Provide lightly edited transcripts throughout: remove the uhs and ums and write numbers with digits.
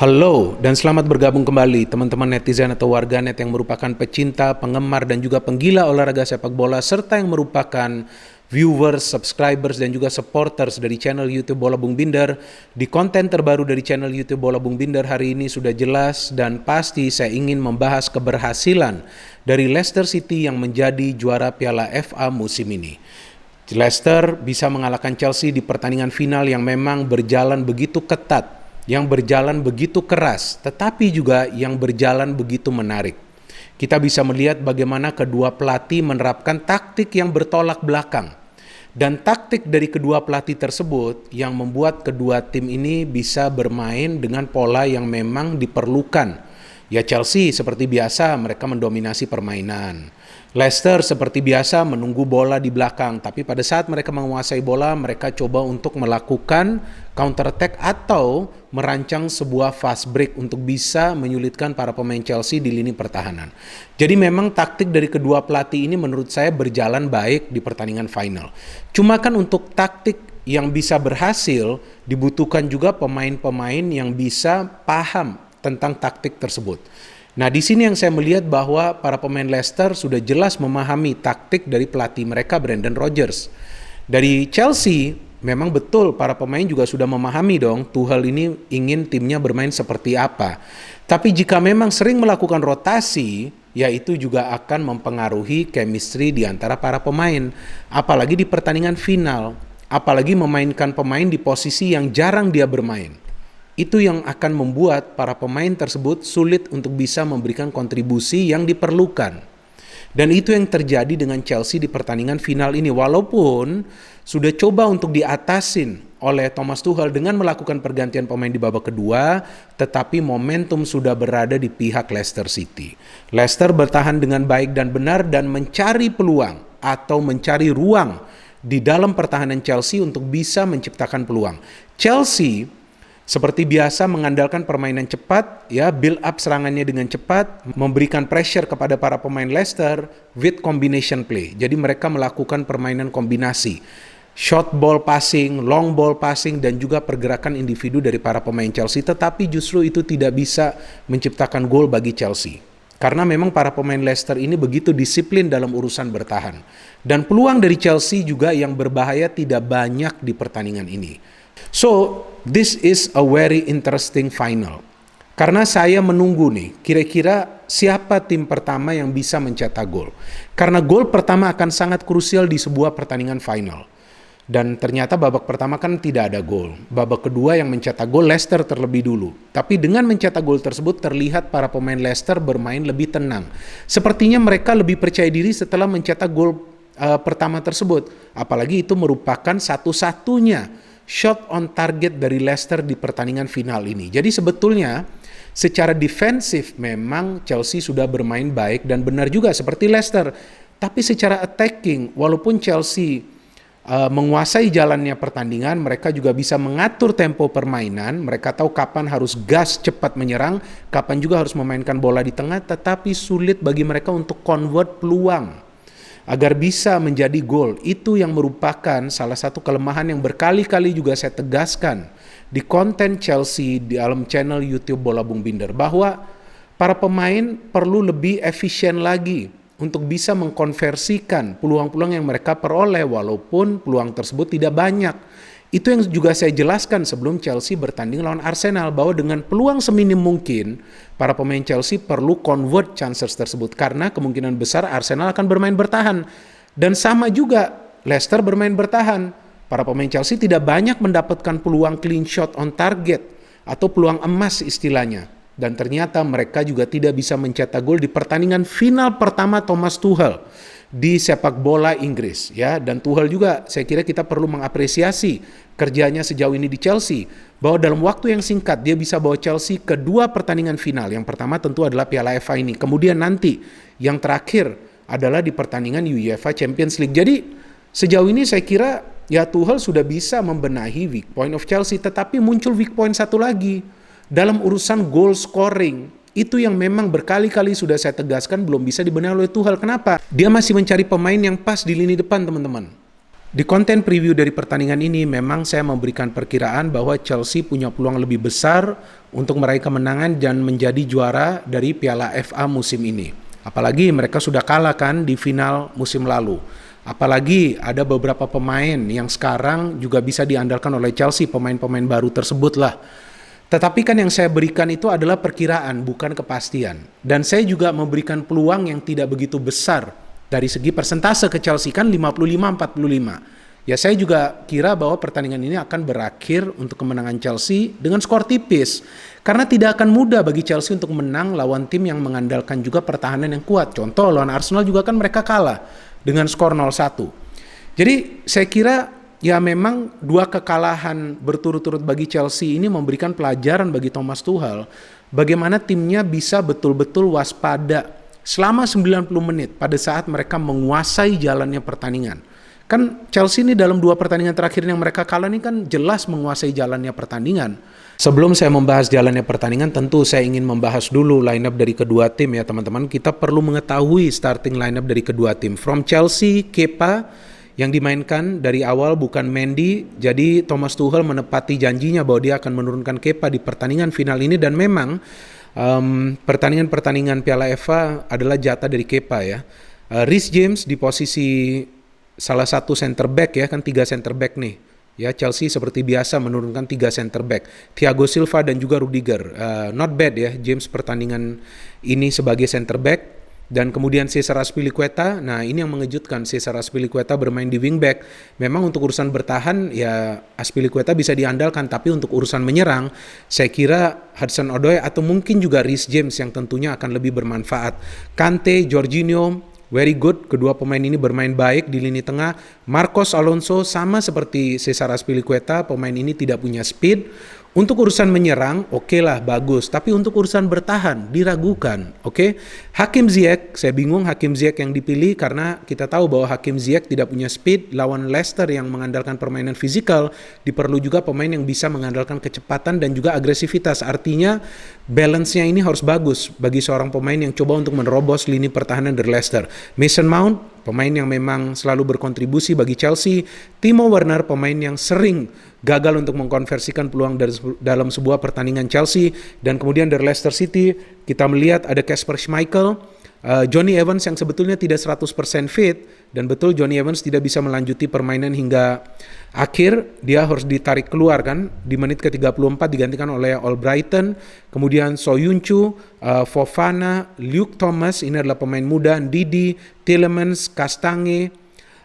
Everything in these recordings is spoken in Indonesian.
Halo dan selamat bergabung kembali teman-teman netizen atau warganet yang merupakan pecinta, penggemar dan juga penggila olahraga sepak bola serta yang merupakan viewers, subscribers dan juga supporters dari channel YouTube Bola Bung Binder. Di konten terbaru dari channel YouTube Bola Bung Binder hari ini sudah jelas dan pasti saya ingin membahas keberhasilan dari Leicester City yang menjadi juara Piala FA musim ini. Leicester bisa mengalahkan Chelsea di pertandingan final yang memang berjalan begitu ketat, yang berjalan begitu keras, tetapi juga yang berjalan begitu menarik. Kita bisa melihat bagaimana kedua pelatih menerapkan taktik yang bertolak belakang. Dan taktik dari kedua pelatih tersebut yang membuat kedua tim ini bisa bermain dengan pola yang memang diperlukan. Ya, Chelsea seperti biasa mereka mendominasi permainan. Leicester seperti biasa menunggu bola di belakang, tapi pada saat mereka menguasai bola, mereka coba untuk melakukan counter attack atau merancang sebuah fast break untuk bisa menyulitkan para pemain Chelsea di lini pertahanan. Jadi memang taktik dari kedua pelatih ini menurut saya berjalan baik di pertandingan final. Cuma kan untuk taktik yang bisa berhasil dibutuhkan juga pemain-pemain yang bisa paham tentang taktik tersebut. Nah, di sini yang saya melihat bahwa para pemain Leicester sudah jelas memahami taktik dari pelatih mereka Brendan Rodgers. Dari Chelsea, memang betul para pemain juga sudah memahami dong Tuchel ini ingin timnya bermain seperti apa. Tapi jika memang sering melakukan rotasi, ya itu juga akan mempengaruhi chemistry di antara para pemain. Apalagi di pertandingan final, apalagi memainkan pemain di posisi yang jarang dia bermain. Itu yang akan membuat para pemain tersebut sulit untuk bisa memberikan kontribusi yang diperlukan. Dan itu yang terjadi dengan Chelsea di pertandingan final ini. Walaupun sudah coba untuk diatasin oleh Thomas Tuchel dengan melakukan pergantian pemain di babak kedua, tetapi momentum sudah berada di pihak Leicester City. Leicester bertahan dengan baik dan benar dan mencari peluang atau mencari ruang di dalam pertahanan Chelsea untuk bisa menciptakan peluang. Chelsea seperti biasa mengandalkan permainan cepat, ya, build up serangannya dengan cepat, memberikan pressure kepada para pemain Leicester with combination play. Jadi mereka melakukan permainan kombinasi, short ball passing, long ball passing dan juga pergerakan individu dari para pemain Chelsea, tetapi justru itu tidak bisa menciptakan gol bagi Chelsea. Karena memang para pemain Leicester ini begitu disiplin dalam urusan bertahan. Dan peluang dari Chelsea juga yang berbahaya tidak banyak di pertandingan ini. So, this is a very interesting final. Karena saya menunggu nih, kira-kira siapa tim pertama yang bisa mencetak gol. Karena gol pertama akan sangat krusial di sebuah pertandingan final. Dan ternyata babak pertama kan tidak ada gol. Babak kedua yang mencetak gol Leicester terlebih dulu. Tapi dengan mencetak gol tersebut terlihat para pemain Leicester bermain lebih tenang. Sepertinya mereka lebih percaya diri setelah mencetak gol pertama tersebut. Apalagi itu merupakan satu-satunya shot on target dari Leicester di pertandingan final ini. Jadi sebetulnya secara defensif memang Chelsea sudah bermain baik dan benar juga seperti Leicester. Tapi secara attacking, walaupun Chelsea menguasai jalannya pertandingan, mereka juga bisa mengatur tempo permainan. Mereka tahu kapan harus gas cepat menyerang, kapan juga harus memainkan bola di tengah, tetapi sulit bagi mereka untuk convert peluang agar bisa menjadi gol. Itu yang merupakan salah satu kelemahan yang berkali-kali juga saya tegaskan di konten Chelsea di dalam channel YouTube Bola Bung Binder, bahwa para pemain perlu lebih efisien lagi untuk bisa mengkonversikan peluang-peluang yang mereka peroleh walaupun peluang tersebut tidak banyak. Itu yang juga saya jelaskan sebelum Chelsea bertanding lawan Arsenal, bahwa dengan peluang seminim mungkin para pemain Chelsea perlu convert chances tersebut karena kemungkinan besar Arsenal akan bermain bertahan. Dan sama juga Leicester bermain bertahan. Para pemain Chelsea tidak banyak mendapatkan peluang clean shot on target atau peluang emas istilahnya. Dan ternyata mereka juga tidak bisa mencetak gol di pertandingan final pertama Thomas Tuchel di sepak bola Inggris, ya. Dan Tuchel juga saya kira kita perlu mengapresiasi kerjanya sejauh ini di Chelsea, bahwa dalam waktu yang singkat dia bisa bawa Chelsea ke dua pertandingan final. Yang pertama tentu adalah Piala FA ini, kemudian nanti yang terakhir adalah di pertandingan UEFA Champions League. Jadi sejauh ini saya kira ya Tuchel sudah bisa membenahi weak point of Chelsea, tetapi muncul weak point satu lagi dalam urusan goal scoring. Itu yang memang berkali-kali sudah saya tegaskan belum bisa dibenahi oleh Tuchel. Kenapa? Dia masih mencari pemain yang pas di lini depan, teman-teman. Di konten preview dari pertandingan ini memang saya memberikan perkiraan bahwa Chelsea punya peluang lebih besar untuk meraih kemenangan dan menjadi juara dari Piala FA musim ini. Apalagi mereka sudah kalah kan di final musim lalu. Apalagi ada beberapa pemain yang sekarang juga bisa diandalkan oleh Chelsea, pemain-pemain baru tersebut lah. Tetapi kan yang saya berikan itu adalah perkiraan, bukan kepastian. Dan saya juga memberikan peluang yang tidak begitu besar dari segi persentase ke Chelsea, kan 55-45. Ya saya juga kira bahwa pertandingan ini akan berakhir untuk kemenangan Chelsea dengan skor tipis. Karena tidak akan mudah bagi Chelsea untuk menang lawan tim yang mengandalkan juga pertahanan yang kuat. Contoh lawan Arsenal juga kan mereka kalah dengan skor 0-1. Jadi saya kira ya memang dua kekalahan berturut-turut bagi Chelsea ini memberikan pelajaran bagi Thomas Tuchel bagaimana timnya bisa betul-betul waspada selama 90 menit pada saat mereka menguasai jalannya pertandingan. Kan Chelsea ini dalam dua pertandingan terakhir yang mereka kalah ini kan jelas menguasai jalannya pertandingan. Sebelum saya membahas jalannya pertandingan, tentu saya ingin membahas dulu lineup dari kedua tim ya teman-teman. Kita perlu mengetahui starting lineup dari kedua tim. From Chelsea, Kepa yang dimainkan dari awal bukan Mendy. Jadi Thomas Tuchel menepati janjinya bahwa dia akan menurunkan Kepa di pertandingan final ini, dan memang pertandingan-pertandingan Piala FA adalah jatah dari Kepa ya. Reece James di posisi salah satu center back ya, kan 3 center back nih. Ya, Chelsea seperti biasa menurunkan 3 center back. Thiago Silva dan juga Rudiger. Not bad ya James pertandingan ini sebagai center back. Dan kemudian Cesar Azpilicueta, nah ini yang mengejutkan, Cesar Azpilicueta bermain di wingback. Memang untuk urusan bertahan ya Azpilicueta bisa diandalkan, tapi untuk urusan menyerang saya kira Hudson-Odoi atau mungkin juga Reece James yang tentunya akan lebih bermanfaat. Kante, Jorginho, very good, kedua pemain ini bermain baik di lini tengah. Marcos Alonso sama seperti Cesar Azpilicueta, pemain ini tidak punya speed. Untuk urusan menyerang, oke lah, bagus. Tapi untuk urusan bertahan, diragukan. Oke? Hakim Ziyech, saya bingung Hakim Ziyech yang dipilih karena kita tahu bahwa Hakim Ziyech tidak punya speed. Lawan Leicester yang mengandalkan permainan fisikal, diperlu juga pemain yang bisa mengandalkan kecepatan dan juga agresivitas. Artinya, balance-nya ini harus bagus bagi seorang pemain yang coba untuk menerobos lini pertahanan dari Leicester. Mason Mount, pemain yang memang selalu berkontribusi bagi Chelsea. Timo Werner, pemain yang sering gagal untuk mengkonversikan peluang dalam sebuah pertandingan Chelsea. Dan kemudian dari Leicester City kita melihat ada Kasper Schmeichel, Johnny Evans yang sebetulnya tidak 100% fit, dan betul Johnny Evans tidak bisa melanjuti permainan hingga akhir, dia harus ditarik keluar kan di menit ke-34 digantikan oleh Albrighton. Kemudian Soyuncu, Fofana, Luke Thomas, ini adalah pemain muda, Ndidi, Tielemans, Castange,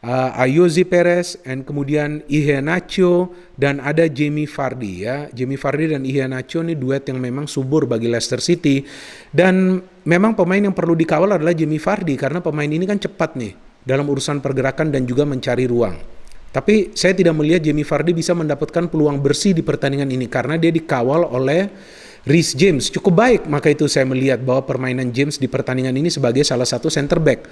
Ayoze Perez, dan kemudian Iheanacho, dan ada Jamie Vardy ya. Jamie Vardy dan Iheanacho ini duet yang memang subur bagi Leicester City, dan memang pemain yang perlu dikawal adalah Jamie Vardy karena pemain ini kan cepat nih dalam urusan pergerakan dan juga mencari ruang. Tapi saya tidak melihat Jamie Vardy bisa mendapatkan peluang bersih di pertandingan ini karena dia dikawal oleh Reece James cukup baik. Maka itu saya melihat bahwa permainan James di pertandingan ini sebagai salah satu center back.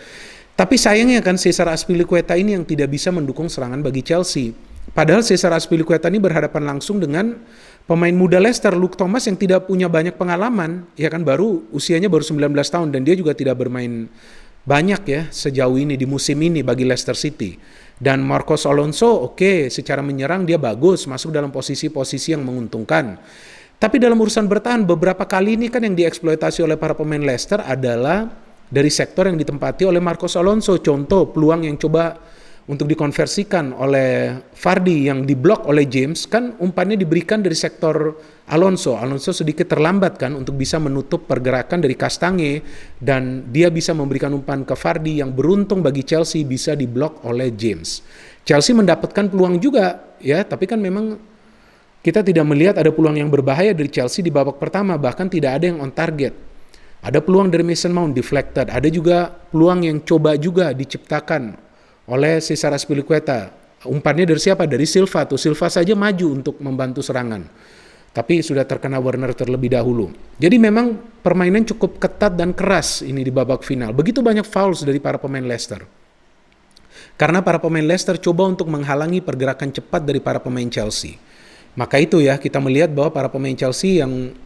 Tapi sayangnya kan Cesar Azpilicueta ini yang tidak bisa mendukung serangan bagi Chelsea. Padahal Cesar Azpilicueta ini berhadapan langsung dengan pemain muda Leicester, Luke Thomas, yang tidak punya banyak pengalaman. Ya kan, usianya baru 19 tahun dan dia juga tidak bermain banyak ya sejauh ini di musim ini bagi Leicester City. Dan Marcos Alonso oke, secara menyerang dia bagus, masuk dalam posisi-posisi yang menguntungkan. Tapi dalam urusan bertahan beberapa kali ini kan yang dieksploitasi oleh para pemain Leicester adalah dari sektor yang ditempati oleh Marcos Alonso. Contoh peluang yang coba untuk dikonversikan oleh Vardy yang diblok oleh James, kan umpannya diberikan dari sektor Alonso. Alonso sedikit terlambat kan untuk bisa menutup pergerakan dari Castange, dan dia bisa memberikan umpan ke Vardy yang beruntung bagi Chelsea bisa diblok oleh James. Chelsea mendapatkan peluang juga ya, tapi kan memang kita tidak melihat ada peluang yang berbahaya dari Chelsea di babak pertama, bahkan tidak ada yang on target. Ada peluang dari Mason Mount deflected, ada juga peluang yang coba juga diciptakan oleh Cesar Azpilicueta. Umpannya dari siapa? Dari Silva. Silva saja maju untuk membantu serangan, tapi sudah terkena Werner terlebih dahulu. Jadi memang permainan cukup ketat dan keras ini di babak final. Begitu banyak fouls dari para pemain Leicester. Karena para pemain Leicester coba untuk menghalangi pergerakan cepat dari para pemain Chelsea. Maka itu ya, kita melihat bahwa para pemain Chelsea yang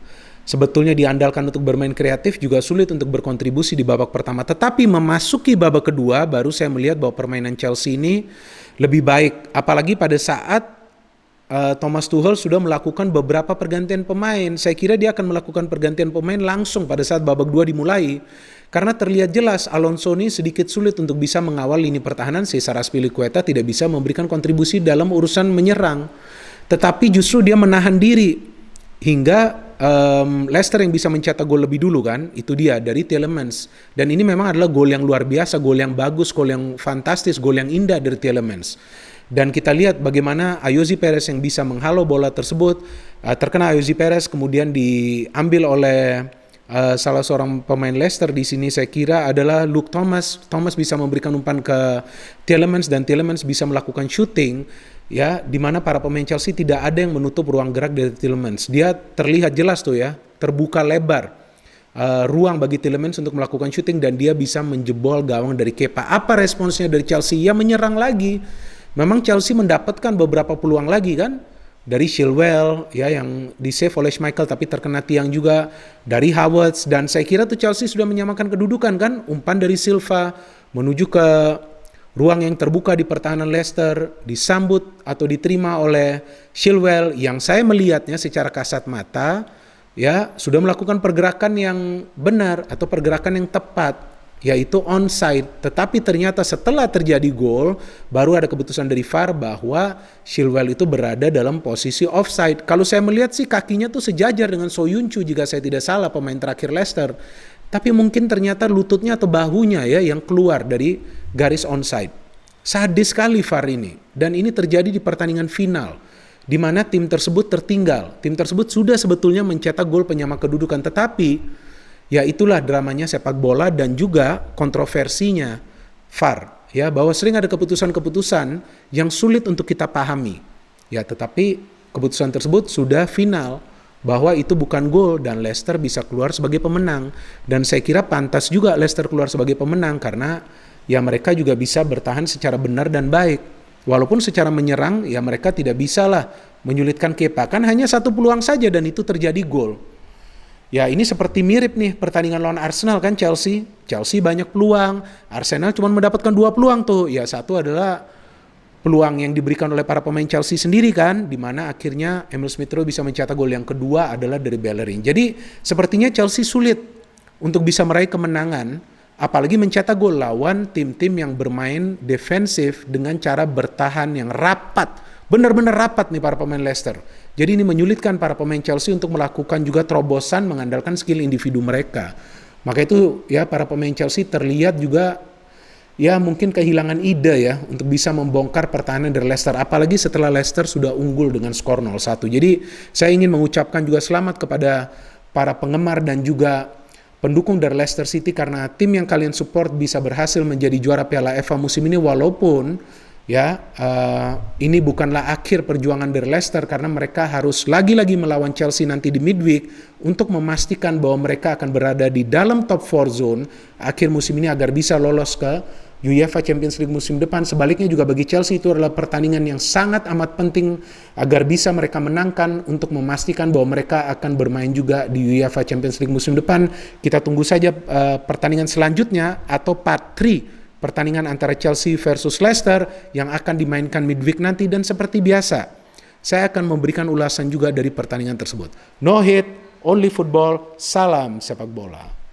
sebetulnya diandalkan untuk bermain kreatif juga sulit untuk berkontribusi di babak pertama. Tetapi memasuki babak kedua baru saya melihat bahwa permainan Chelsea ini lebih baik. Apalagi pada saat Thomas Tuchel sudah melakukan beberapa pergantian pemain. Saya kira dia akan melakukan pergantian pemain langsung pada saat babak 2 dimulai. Karena terlihat jelas Alonso ini sedikit sulit untuk bisa mengawal lini pertahanan. Cesar Azpilicueta tidak bisa memberikan kontribusi dalam urusan menyerang. Tetapi justru dia menahan diri hingga Leicester yang bisa mencetak gol lebih dulu kan. Itu dia dari Tielemans. Dan ini memang adalah gol yang luar biasa, gol yang bagus, gol yang fantastis, gol yang indah dari Tielemans. Dan kita lihat bagaimana Ayoze Perez yang bisa menghalau bola tersebut, terkena Ayoze Perez, kemudian diambil oleh salah seorang pemain Leicester di sini saya kira adalah Luke Thomas. Thomas bisa memberikan umpan ke Tielemans dan Tielemans bisa melakukan shooting, ya, di mana para pemain Chelsea tidak ada yang menutup ruang gerak dari Tielemans. Dia terlihat jelas tuh ya, terbuka lebar ruang bagi Tielemans untuk melakukan shooting dan dia bisa menjebol gawang dari Kepa. Apa responsnya dari Chelsea? Ya menyerang lagi. Memang Chelsea mendapatkan beberapa peluang lagi kan, dari Chilwell ya yang di save oleh Schmeichel tapi terkena tiang juga, dari Havertz, dan saya kira tuh Chelsea sudah menyamakan kedudukan kan, umpan dari Silva menuju ke ruang yang terbuka di pertahanan Leicester, disambut atau diterima oleh Chilwell yang saya melihatnya secara kasat mata ya sudah melakukan pergerakan yang benar atau pergerakan yang tepat, yaitu onside. Tetapi ternyata setelah terjadi gol baru ada keputusan dari VAR bahwa Chilwell itu berada dalam posisi offside. Kalau saya melihat sih kakinya tuh sejajar dengan Soyuncu jika saya tidak salah, pemain terakhir Leicester. Tapi mungkin ternyata lututnya atau bahunya ya yang keluar dari garis onside. Sadis sekali VAR ini. Dan ini terjadi di pertandingan final di mana tim tersebut tertinggal. Tim tersebut sudah sebetulnya mencetak gol penyama kedudukan, tetapi ya itulah dramanya sepak bola dan juga kontroversinya VAR ya, bahwa sering ada keputusan-keputusan yang sulit untuk kita pahami ya, tetapi keputusan tersebut sudah final bahwa itu bukan gol dan Leicester bisa keluar sebagai pemenang. Dan saya kira pantas juga Leicester keluar sebagai pemenang karena ya mereka juga bisa bertahan secara benar dan baik, walaupun secara menyerang ya mereka tidak bisalah menyulitkan Kepa, kan hanya satu peluang saja dan itu terjadi gol. Ya ini seperti mirip nih pertandingan lawan Arsenal kan, Chelsea banyak peluang, Arsenal cuma mendapatkan 2 peluang tuh. Ya satu adalah peluang yang diberikan oleh para pemain Chelsea sendiri kan, di mana akhirnya Emil Smith Rowe bisa mencetak gol. Yang kedua adalah dari Bellerin. Jadi sepertinya Chelsea sulit untuk bisa meraih kemenangan, apalagi mencetak gol lawan tim-tim yang bermain defensif dengan cara bertahan yang rapat. Benar-benar rapat nih para pemain Leicester. Jadi ini menyulitkan para pemain Chelsea untuk melakukan juga terobosan mengandalkan skill individu mereka. Maka itu ya para pemain Chelsea terlihat juga ya mungkin kehilangan ide ya untuk bisa membongkar pertahanan dari Leicester. Apalagi setelah Leicester sudah unggul dengan skor 0-1. Jadi saya ingin mengucapkan juga selamat kepada para penggemar dan juga pendukung dari Leicester City karena tim yang kalian support bisa berhasil menjadi juara Piala FA musim ini, walaupun ya ini bukanlah akhir perjuangan dari Leicester karena mereka harus lagi-lagi melawan Chelsea nanti di midweek untuk memastikan bahwa mereka akan berada di dalam top 4 zone akhir musim ini agar bisa lolos ke UEFA Champions League musim depan. Sebaliknya juga bagi Chelsea itu adalah pertandingan yang sangat amat penting agar bisa mereka menangkan untuk memastikan bahwa mereka akan bermain juga di UEFA Champions League musim depan. Kita tunggu saja pertandingan selanjutnya atau part 3 pertandingan antara Chelsea versus Leicester yang akan dimainkan midweek nanti. Dan seperti biasa saya akan memberikan ulasan juga dari pertandingan tersebut. No hate, only football, salam sepak bola.